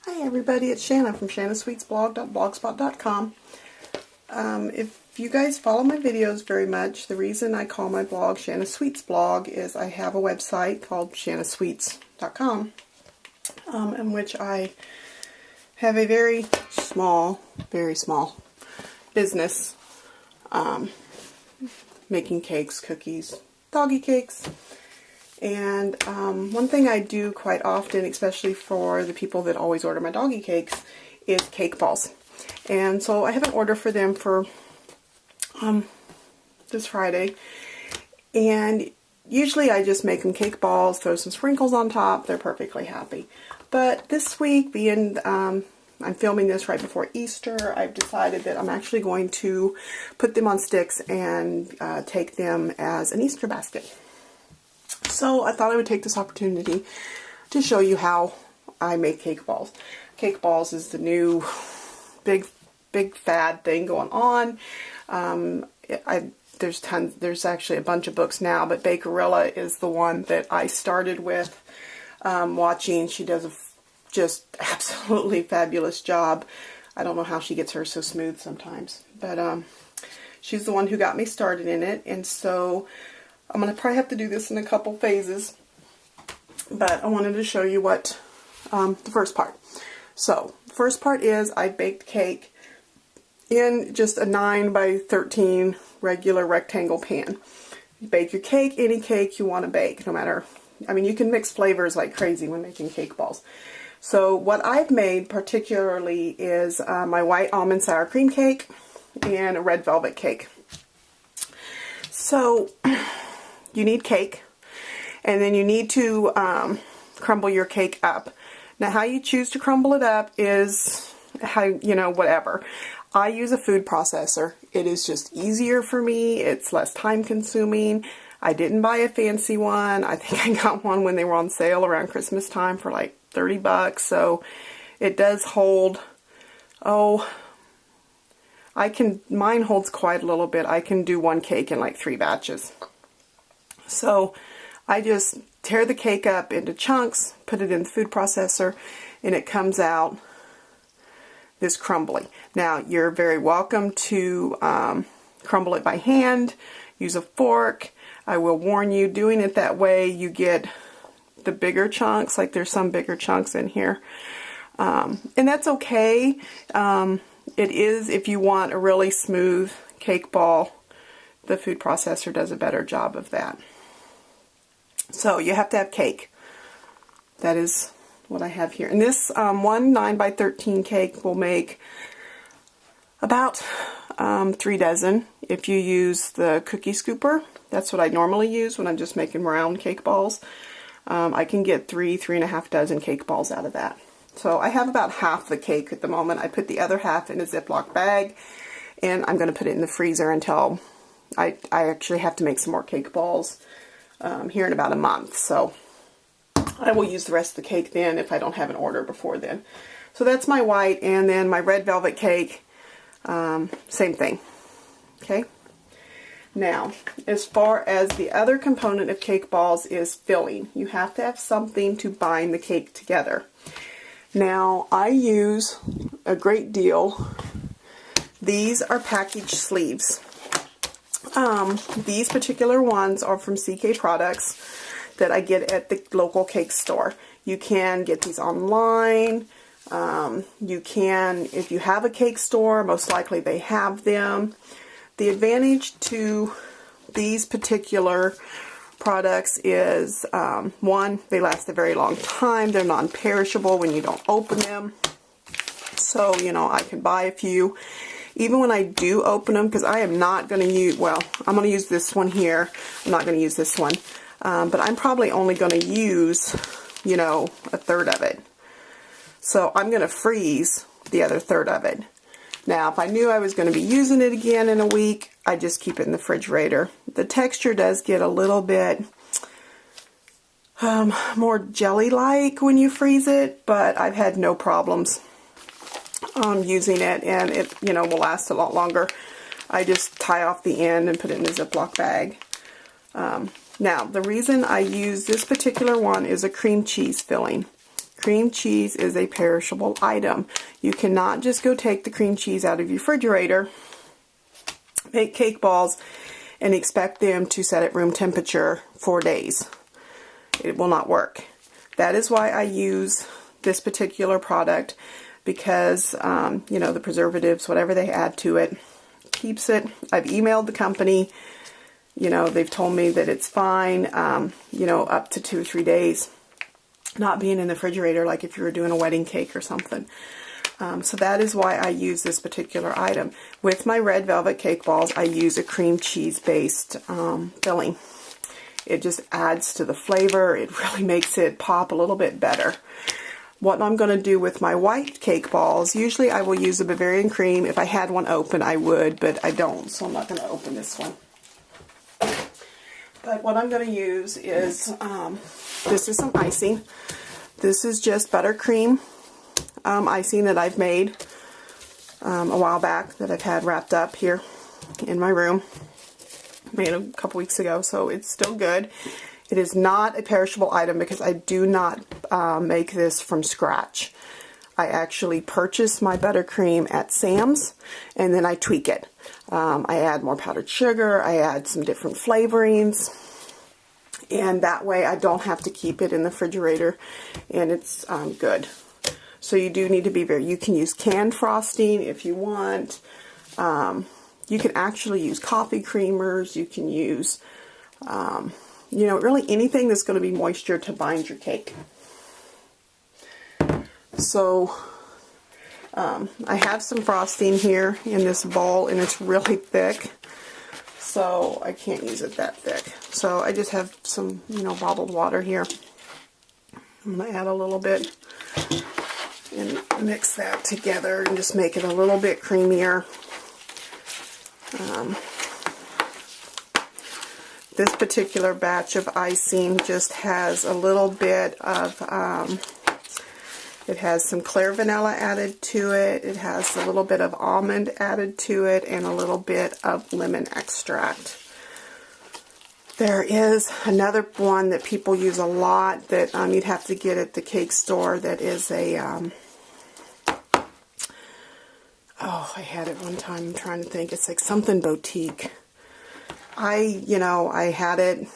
Hi everybody, it's Shanna from shannasweetsblog.blogspot.com. If you guys follow my videos very much, the reason I call my blog Shanna Sweets Blog is I have a website called shannasweets.com in which I have a very small business making cakes, cookies, doggy cakes. And one thing I do quite often, especially for the people that always order my doggy cakes, is cake balls. And so I have an order for them for this Friday. And usually I just make them cake balls, throw some sprinkles on top, they're perfectly happy. But this week, being I'm filming this right before Easter, I've decided that I'm actually going to put them on sticks and take them as an Easter basket. So I thought I would take this opportunity to show you how I make cake balls. Cake balls is the new big fad thing going on. There's actually a bunch of books now, but Bakerilla is the one that I started with watching. She does a just absolutely fabulous job. I don't know how she gets hers so smooth sometimes, but she's the one who got me started in it, and so I'm going to probably have to do this in a couple phases, but I wanted to show you what the first part. So, the first part is I baked cake in just a 9 by 13 regular rectangle pan. You bake your cake, any cake you want to bake, no matter, I mean, you can mix flavors like crazy when making cake balls. So, what I've made particularly is my white almond sour cream cake and a red velvet cake. So, you need cake, and then you need to crumble your cake up. Now, how you choose to crumble it up is how, whatever. I use a food processor. It is just easier for me. It's less time consuming. I didn't buy a fancy one. I think I got one when they were on sale around Christmas time for like 30 bucks. So it does hold, mine holds quite a little bit. I can do one cake in like 3 batches. So I just tear the cake up into chunks, put it in the food processor, and it comes out this crumbly. Now, you're very welcome to crumble it by hand, use a fork. I will warn you, doing it that way, you get the bigger chunks, like there's some bigger chunks in here. And that's okay. It is, if you want a really smooth cake ball, the food processor does a better job of that. So you have to have cake. That is what I have here. And this one 9 by 13 cake will make about 3 dozen. If you use the cookie scooper, that's what I normally use when I'm just making round cake balls. I can get 3.5 dozen cake balls out of that. So I have about half the cake at the moment. I put the other half in a Ziploc bag, and I'm going to put it in the freezer until I actually have to make some more cake balls here in about a month. So I will use the rest of the cake then if I don't have an order before then. So that's my white, and then my red velvet cake, same thing. Okay. Now, as far as the other component of cake balls is filling. You have to have something to bind the cake together. Now, I use a great deal. These are package sleeves. These particular ones are from CK Products that I get at the local cake store. You can get these online. You can, if you have a cake store, most likely they have them. The advantage to these particular products is, one, they last a very long time. They're non-perishable when you don't open them. So, I can buy a few. Even when I do open them, because I am not going to use, well, I'm going to use this one here. I'm not going to use this one. But I'm probably only going to use, a third of it. So I'm going to freeze the other third of it. Now, if I knew I was going to be using it again in a week, I just keep it in the refrigerator. The texture does get a little bit more jelly-like when you freeze it, but I've had no problems using it, and it, will last a lot longer. I just tie off the end and put it in a Ziploc bag. Now, the reason I use this particular one is a cream cheese filling. cream cheese is a perishable item. You cannot just go take the cream cheese out of your refrigerator, make cake balls, and expect them to set at room temperature for days. It will not work. That is why I use this particular product, because you know, the preservatives, whatever they add to it, keeps it. I've emailed the company. You know, they've told me that it's fine, you know, up to 2 or 3 days not being in the refrigerator, like if you were doing a wedding cake or something. So that is why I use this particular item. With my red velvet cake balls, I use a cream cheese based filling. It just adds to the flavor. It really makes it pop a little bit better. What I'm going to do with my white cake balls, usually I will use a Bavarian cream. If I had one open, I would, but I don't, so I'm not going to open this one. But what I'm going to use is, this is some icing. This is just buttercream icing that I've made a while back, that I've had wrapped up here in my room. Made a couple weeks ago, so it's still good. It is not a perishable item because I do not make this from scratch. I actually purchase my buttercream at Sam's, and then I tweak it. I add more powdered sugar, I add some different flavorings, and that way I don't have to keep it in the refrigerator, and it's good. So you do need to be you can use canned frosting if you want. You can actually use coffee creamers. You can use, you know, really anything that's going to be moisture to bind your cake. So I have some frosting here in this bowl, and it's really thick, so I can't use it that thick. So I just have some, you know, bottled water here. I'm going to add a little bit and mix that together and just make it a little bit creamier. This particular batch of icing just has a little bit of, it has some clear vanilla added to it, it has a little bit of almond added to it, and a little bit of lemon extract. There is another one that people use a lot that you'd have to get at the cake store, that is a, oh, I had it one time, I'm trying to think, it's like something boutique. You know, I had it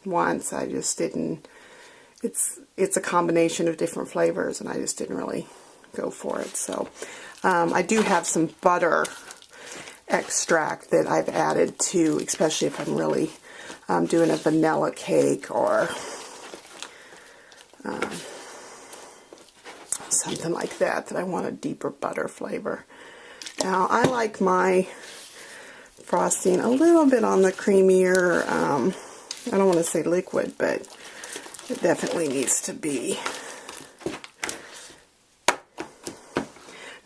once, I just didn't, it's a combination of different flavors, and I just didn't really go for it. So, I do have some butter extract that I've added to, especially if I'm really doing a vanilla cake or something like that I want a deeper butter flavor. Now, I like my frosting a little bit on the creamier, I don't want to say liquid, but it definitely needs to be.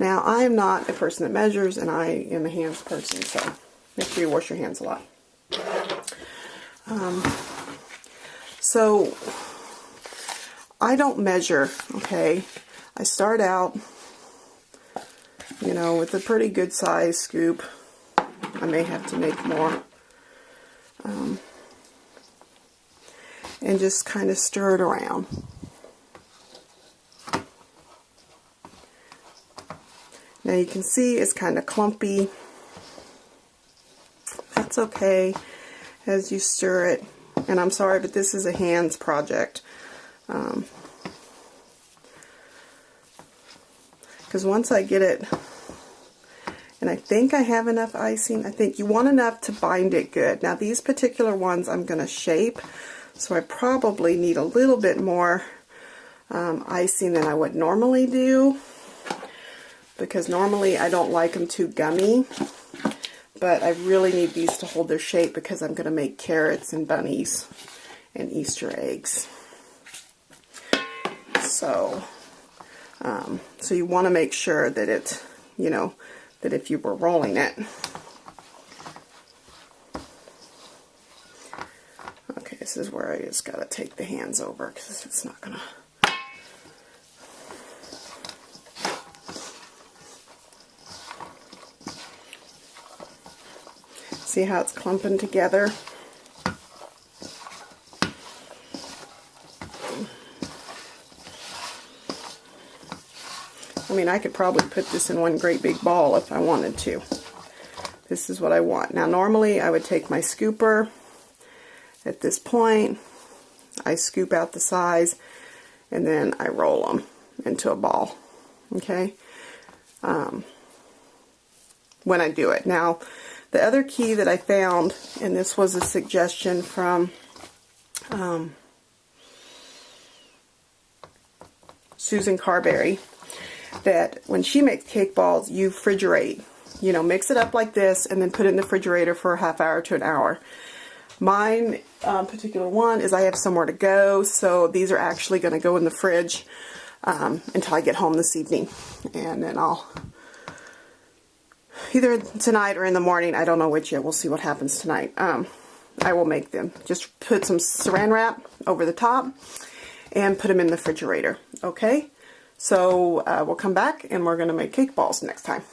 Now, I am not a person that measures, and I am a hands person, so make sure you wash your hands a lot. So, I don't measure, okay? I start out, you know, with a pretty good size scoop. I may have to make more. And just kind of stir it around. Now you can see it's kind of clumpy. That's okay as you stir it. And I'm sorry, but this is a hands project. Because once I get it, and I think I have enough icing, I think you want enough to bind it good. Now these particular ones I'm going to shape, so I probably need a little bit more icing than I would normally do, because normally I don't like them too gummy, but I really need these to hold their shape because I'm going to make carrots and bunnies and Easter eggs. So, so you want to make sure that it, you know, that if you were rolling it. Okay, this is where I just got to take the hands over because it's not going to. See how it's clumping together? I mean, I could probably put this in one great big ball if I wanted to. This is what I want. Now, normally I would take my scooper. At this point, I scoop out the size, and then I roll them into a ball, okay? When I do it. Now, the other key that I found, and this was a suggestion from Susan Carberry, that when she makes cake balls, you refrigerate. You know, mix it up like this and then put it in the refrigerator for a half hour to an hour. Mine, particular one, is I have somewhere to go, so these are actually going to go in the fridge until I get home this evening. And then I'll, either tonight or in the morning, I don't know which yet, we'll see what happens tonight. I will make them. Just put some saran wrap over the top and put them in the refrigerator, okay? So we'll come back and we're going to make cake balls next time.